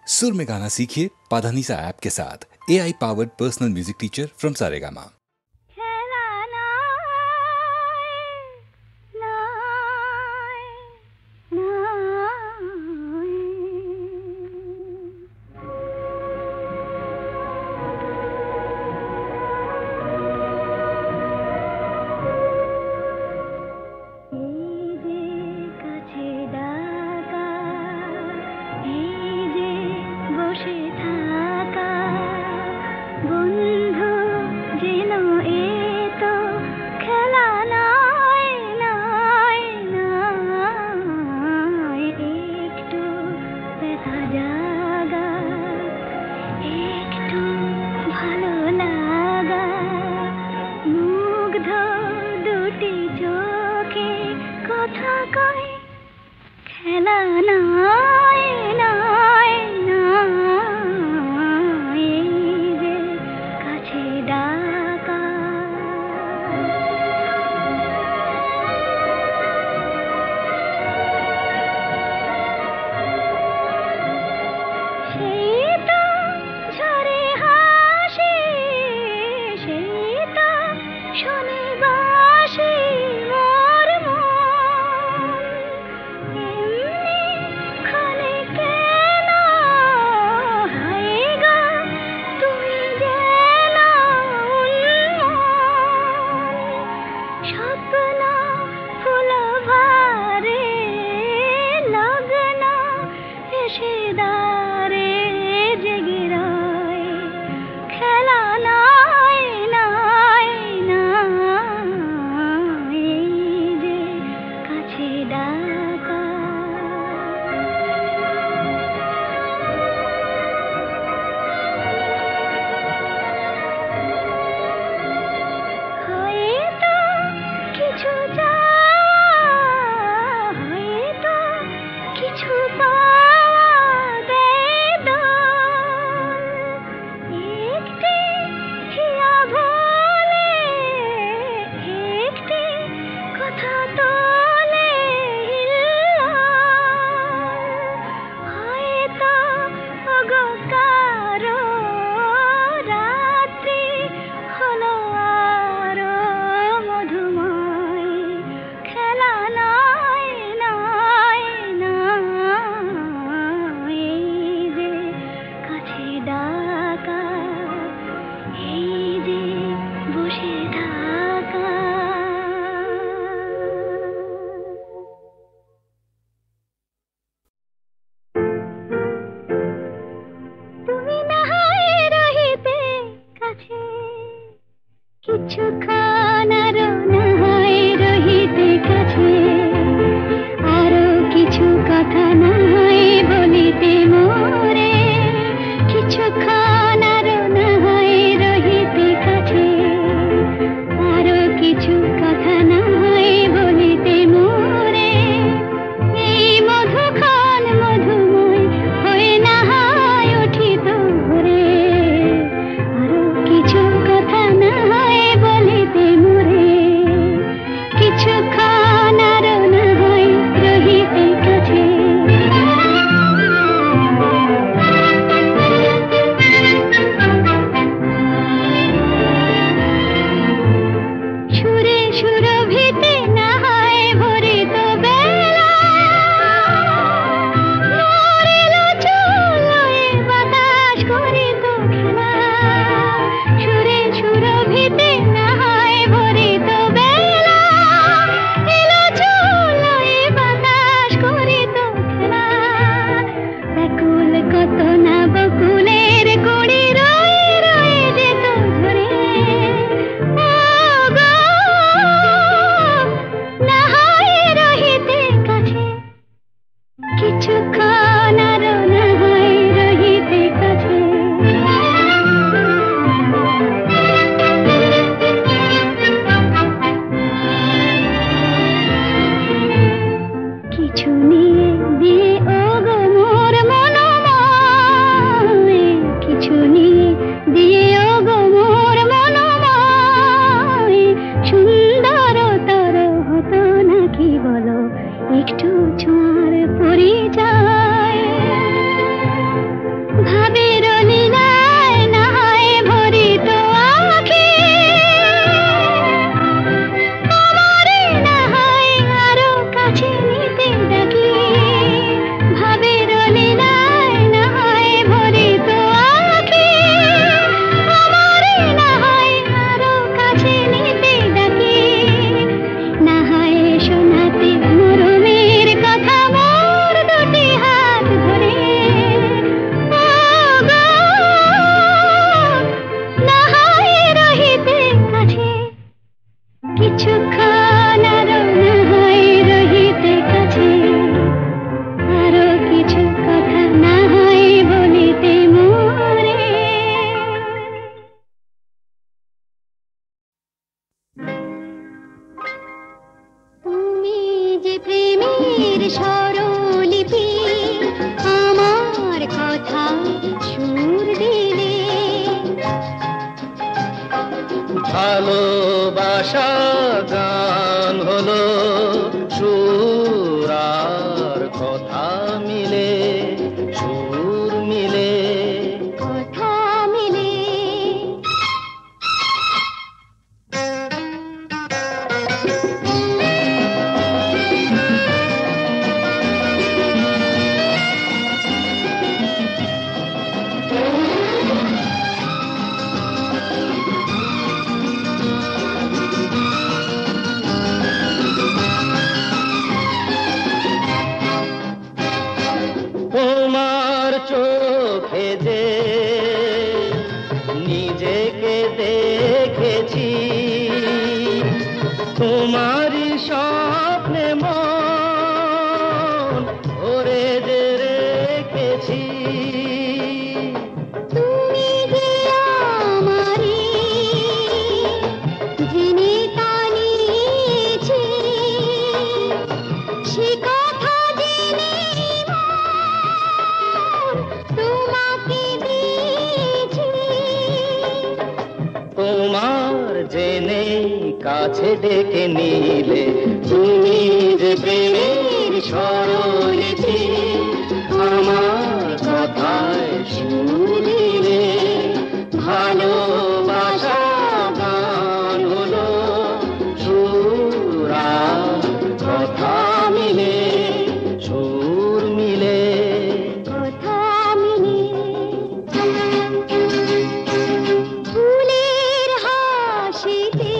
सुर में गाना सीखिए पाधानीसा ऐप के साथ। AI powered personal music teacher from Saregama. বন্ধু যেন ভালোবাসা গান হলো সুর আর কথা মিলে, সুর মিলে কথা মিলে। তোমার চোখে যে নিজেকে দেখেছি, তোমারই স্বপ্নে মন ভরে যে রেখেছি। তুমি যে আমারই জেনে তা নিয়েছি, সে কথা জেনে তোমাকে দিয়েছি। তোমার জেনে কাছে ডেকে নিলে, তুমি যে প্রেমের সরলেছি, আমার কথায় শুনিলে। ভালোবাসা গান হলো সুর আর কথা মিলে, সুর মিলে কথা মিলে। ফুলের হাসিতে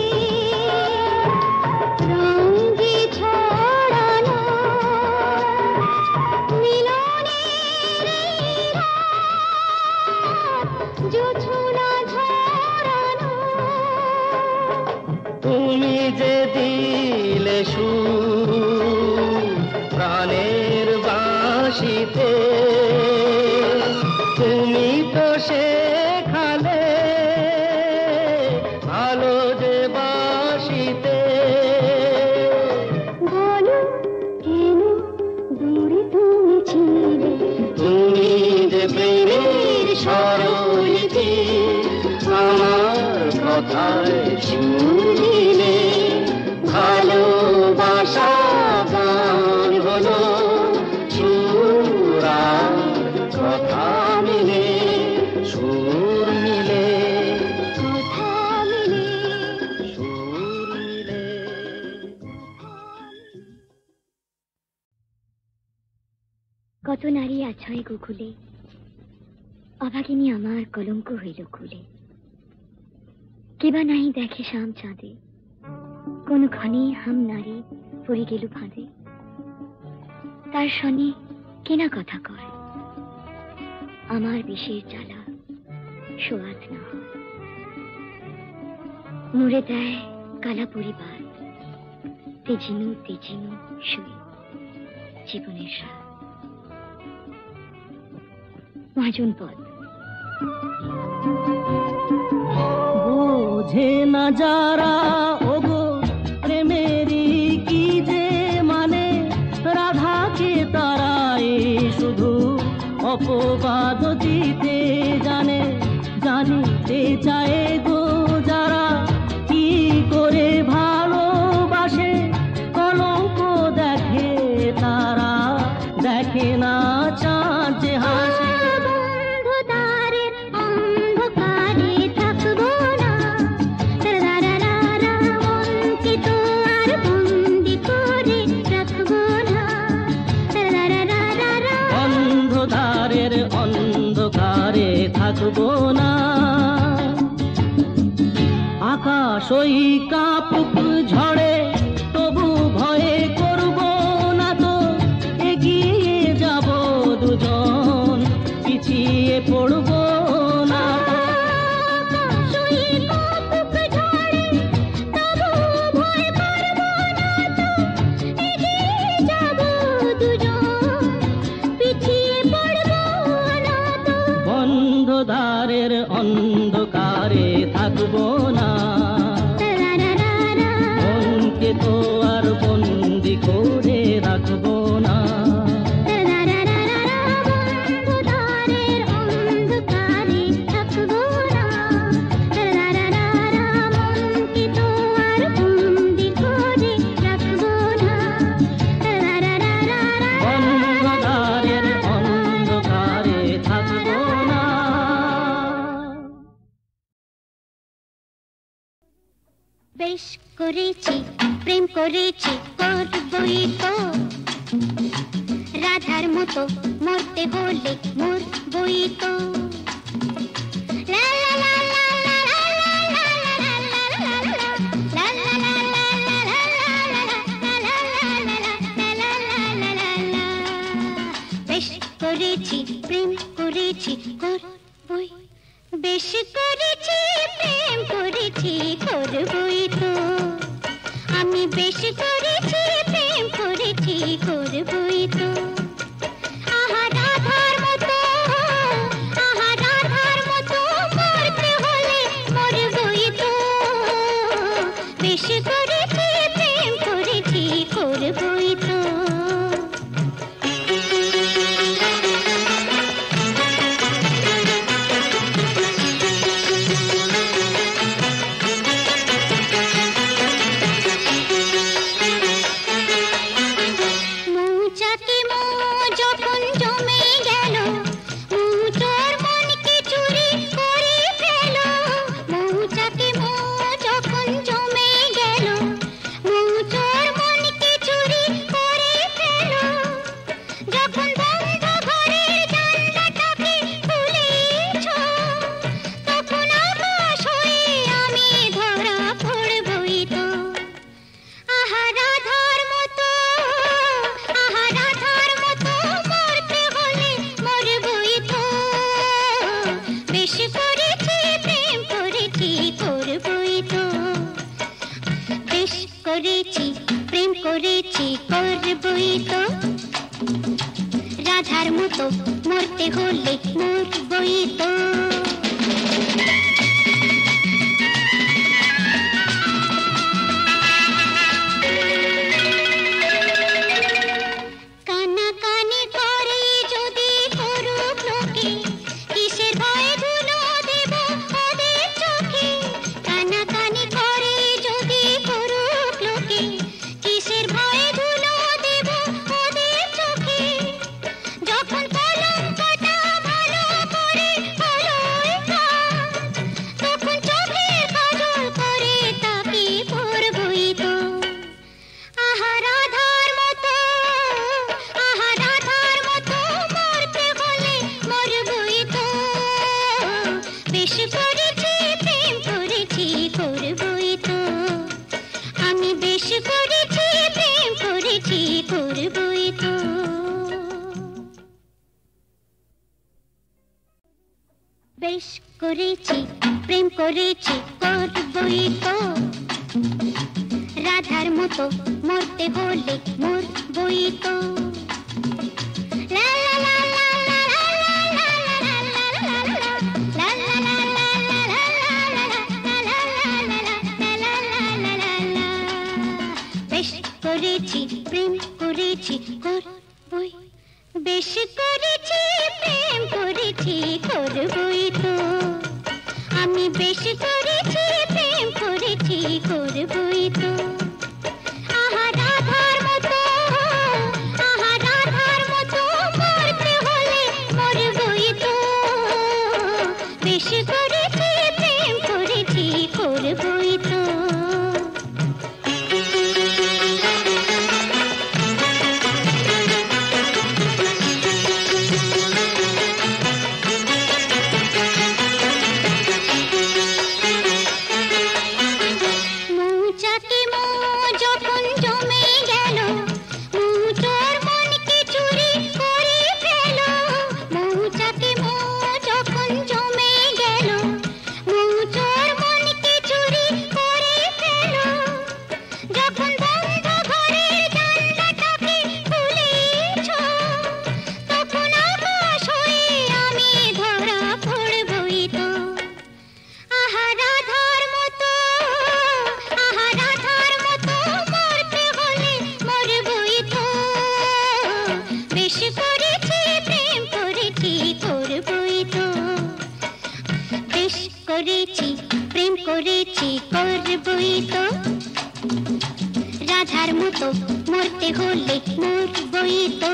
রঙে ছড়ানো মিলনের রাত, জোছনা ঝরানো। তুমি যে দিলে সুর প্রাণের বাঁশিতে, তুমি তো শেখালে ভালো যে বাঁশিতে। বলো কেন দূরে তুমি ছিলে, তুমি যে প্রেমের সরলিছি, আমার কথায় শুনিলে। ভালোবাসা গান হলো সুর আর কথা মিলে, সুর মিলে কথা মিলে। সুর মিলে। কত নারী আছয় গোকুলে, অভাগিনী আমার কলঙ্ক হইল খুলে। কেবা নাহি দেখে শাম চাঁদে, কোন ক্ষণে হাম নারী পড়ে গেল ফাঁদে। তার শনে কেনা কথা কয়, আমার বিষের জ্বালা সোয়াদ না হয়। মুড়ে দেয় কালা পরিবার, তেজিনু তেজিনু শুয়ে জীবনের স্বাদ। মহাজন পদ। বোঝে না যারা ওগো প্রেমেরই কি যে মানে, রাধাকে তারাই শুধু অপবাদ দিতে জানে। জানিতে চায় গো যারা কি করে ভালোবাসে, কলঙ্ক দেখে তারা, দেখে না চাঁদ যে হাসে। অন্ধকারে থাকবো না, আকাশ ওই কাপুক ঝড়ে তবু ভয়ে করব না তো। এগিয়ে যাব দুজন, পিছিয়ে পড়ব না তো। বন্ধদ্বারের অন্ধকারে থাকবো না, মনকে তো আর বন্দি করে রাখবো না। বন্ধদ্বারের অন্ধকারে থাকবো না, বেশ করেছি প্রেম করেছি করবই তো রাধার মতো মরতে হলে মরবই তো বেশ করেছি প্রেম করেছি করবই বেশ করেছি প্রেম করেছি করবই তো আমি বেশ করেছি প্রেম করেছি করবই তো আহা রাধার মতো মরতে হলে মরবই তো বেশ করেছি প্রেম করেছি করবই তো করেছি প্রেম করেছি করবই তো রাধার মতো মরতে হলে মরবই তো কানাকানি করে যদি করুক লোকে কিসের ভয়ে ধুলো দেব ওদের চোখে কানাকানি করে যদি করুক লোকে কিসের ভয়ে ধুলো দেব ওদের চোখে যখন কলঙ্কটা ভালো করে হলোই তখন চোখের কাজল করে তাকে পরবই তো আহা রাধার মতো মরতে হলে মরবই তো বেশ করেছি প্রেম করেছি করবই তো আমি বেশ করেছি প্রেম করেছি করবই তো বেশ করেছি প্রেম করেছি করবই তো রাধার মতো মরতে হলে মরবই তো বেশ করেছি প্রেম করেছি করবই বেশ করেছি প্রেম করেছি করবই তো আমি বেশ করেছি প্রেম করেছি করবই তো আহা রাধার মতো মরতে হলে মরবই তো বেশ করেছি প্রেম করেছি করবই তো করেছি প্রেম করেছি করবই তো রাধার মতো মরতে হলে মরবই তো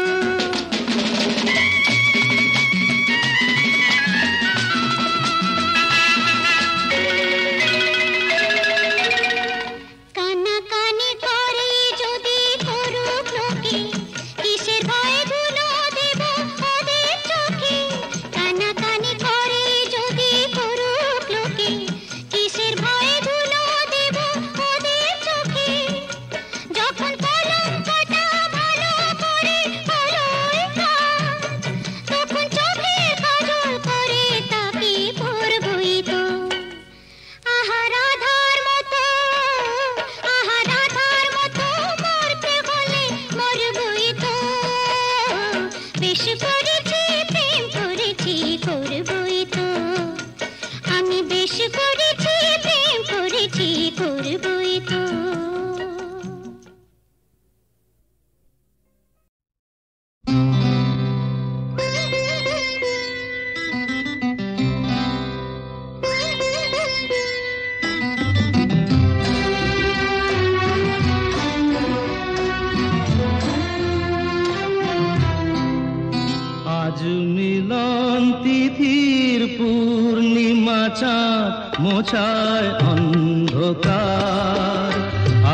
তিথির পূর্ণিমা চাঁদ মোছায় অন্ধকার।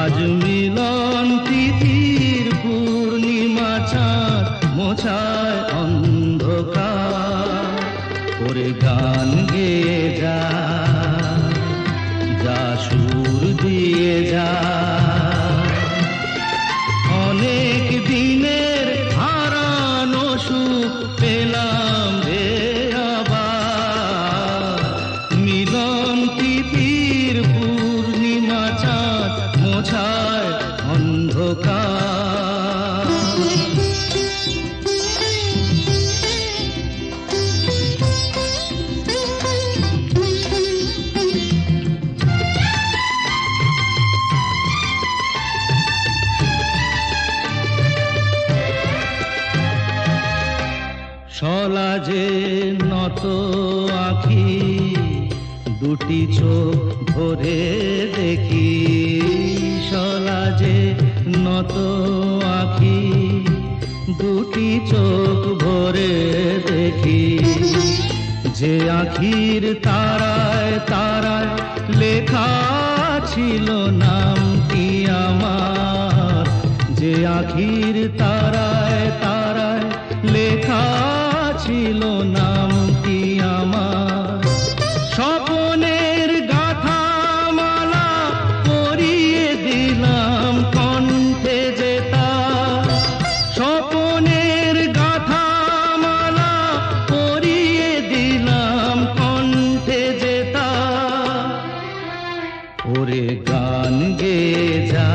আজ মিলন তিথির পূর্ণিমা চাঁদ মোছায় অন্ধকার। ওরে গান গেয়ে যা, যা সুর দিয়ে যা, অনেক দিনের হারানো সুখ পেলাম রে আবার। মিলন তিথির পূর্ণিমা চাঁদ মোছায় অন্ধকার। সলাজে নত আঁখি, দুটি চোখ ভরে দেখি। সলাজে নত আঁখি, দুটি চোখ ভরে দেখি। যে আঁখির তারায় তারায় লেখা ছিল নামটি আমার। যে আঁখির তারায় তারায় লেখা ছিল নামটি আমার। স্বপনের গাথা মালা পরিয়ে দিলাম কণ্ঠে যেতা। স্বপনের গাথা মালা পরিয়ে দিলাম কণ্ঠে যেতা। ওরে গান গেয়ে যা,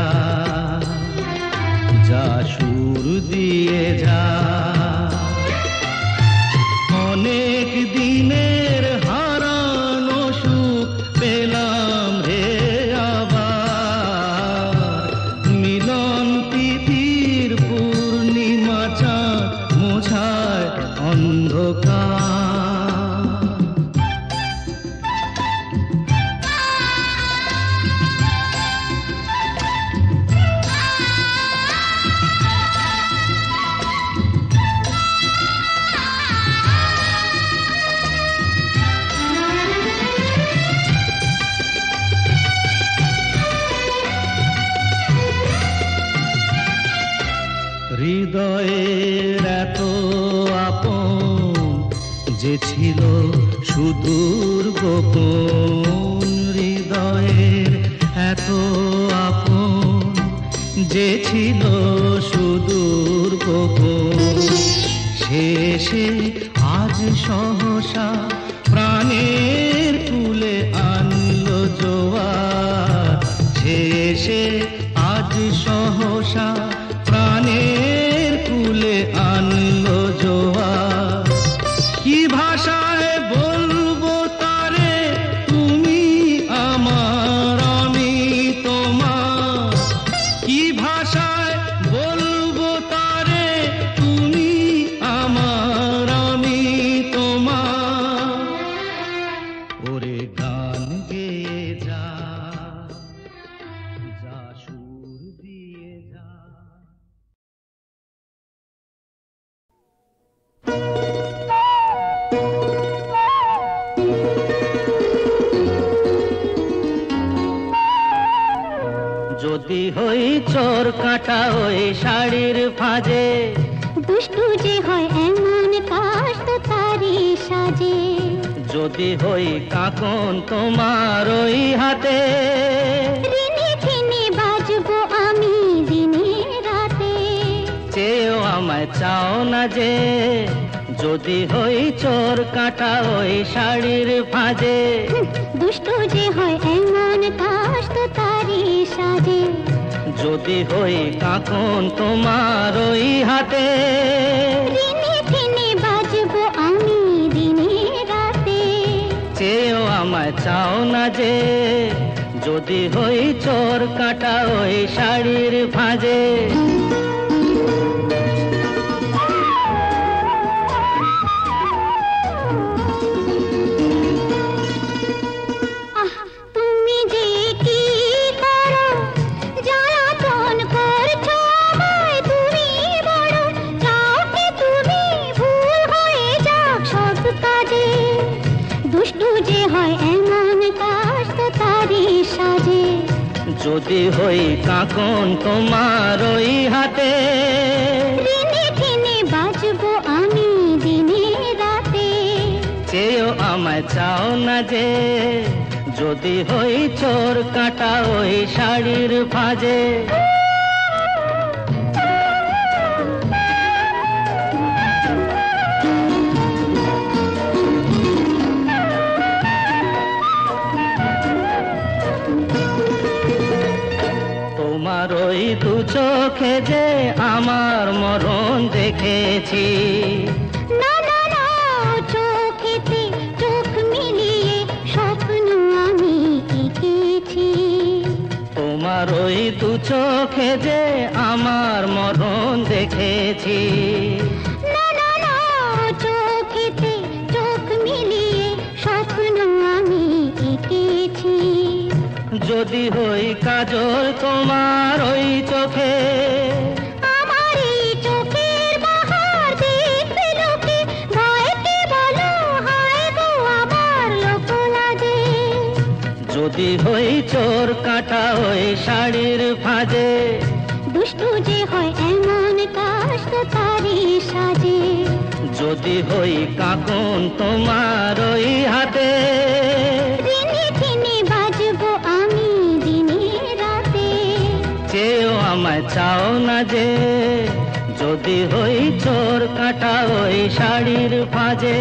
যা সুর দিয়ে যা, অনেক দিনের হারানো সুখ পেলাম রে আবার। মিলন তিথির পূর্ণিমা চাঁদ মোছায় অন্ধকার। হৃদয়ের এত আপন যে ছিল সুদূর গোপন। হৃদয়ের এত আপন যে ছিল সুদূর গোপন। শেষে আজ সহসা প্রাণের কুলে আনলো জোয়ার। শেষে আজ সহসা প্রাণের কুলে আনলো জোয়ার। কি ভাষায় বলবো তারে তুমি আমার আমি তোমার। কি ভাষায় বলবো তারে তুমি আমার আমি তোমার। ওরে গান গেয়ে যা, যা সুর দিয়ে যা। যদি হই চোর কাটা ওই শাড়ির ফাঁজে, দুষ্টু যে হয় এমন কাশ তো তারি সাজে। যদি হই কাকন তোমার ওই হাতে, রিনি ঝিনি বাজবো আমি দিনে রাতে। চেয়েও আমায় চাও না যে, যদি হই চোর কাটা ওই শাড়ির ফাঁজে। দুষ্টু যে হয় এমন কাশ তো তারি সাজে। যদি হই কাকন তোমার ওই হাতে, রিনি ঝিনি বাজবো আমি দিনে রাতে। চেয়েও আমায় চাও না যে, যদি হই চোর কাটা ওই শাড়ির ফাঁজে। তুমি যে কি করো জ্বালাতন করছো আমায়। তুমি বড় চাও কি তুমি ভুল হয়ে যাক সব কাজ বাজে, দুষ্টু যে হয় এমন কাজ তো তারই সাজে। যদি হই কাকন তোমার ওই হাতে, ঋণে টিনে বাজবো আমি দিনে রাতে। চেয়েও আমায় চাও না যে, যদি হই চোর কাটা ওই শাড়ির ভাজে। তোমার ওই দু চোখে যে আমার মরণ দেখেছি। না না না, চোখেতে চোখ মিলিয়ে স্বপ্ন আমি এঁকেছি। তোমার ওই দু চোখে যে আমার মরণ দেখেছি। না না না, চোখেতে চোখ মিলিয়ে স্বপ্ন আমি এঁকেছি। যদি হই কাজল তোমার ওই চোখে, আমার এই চোখের বাহার দেখবে লোকে, ভয়কে বলো হায় গো আমার লোক লাগে। যদি হই চোর কাটা ওই শাড়ির ভাজে, দুষ্টু যে হয় এমন কাজ তো তারই সাজে। যদি হই কাকন তোমার ওই হাতে, ঋণে টিনে বাজবো আমি দিনে রাতে। চেয়েও আমায় চাও না যে, যদি হই চোর কাটা ওই শাড়ির ভাজে।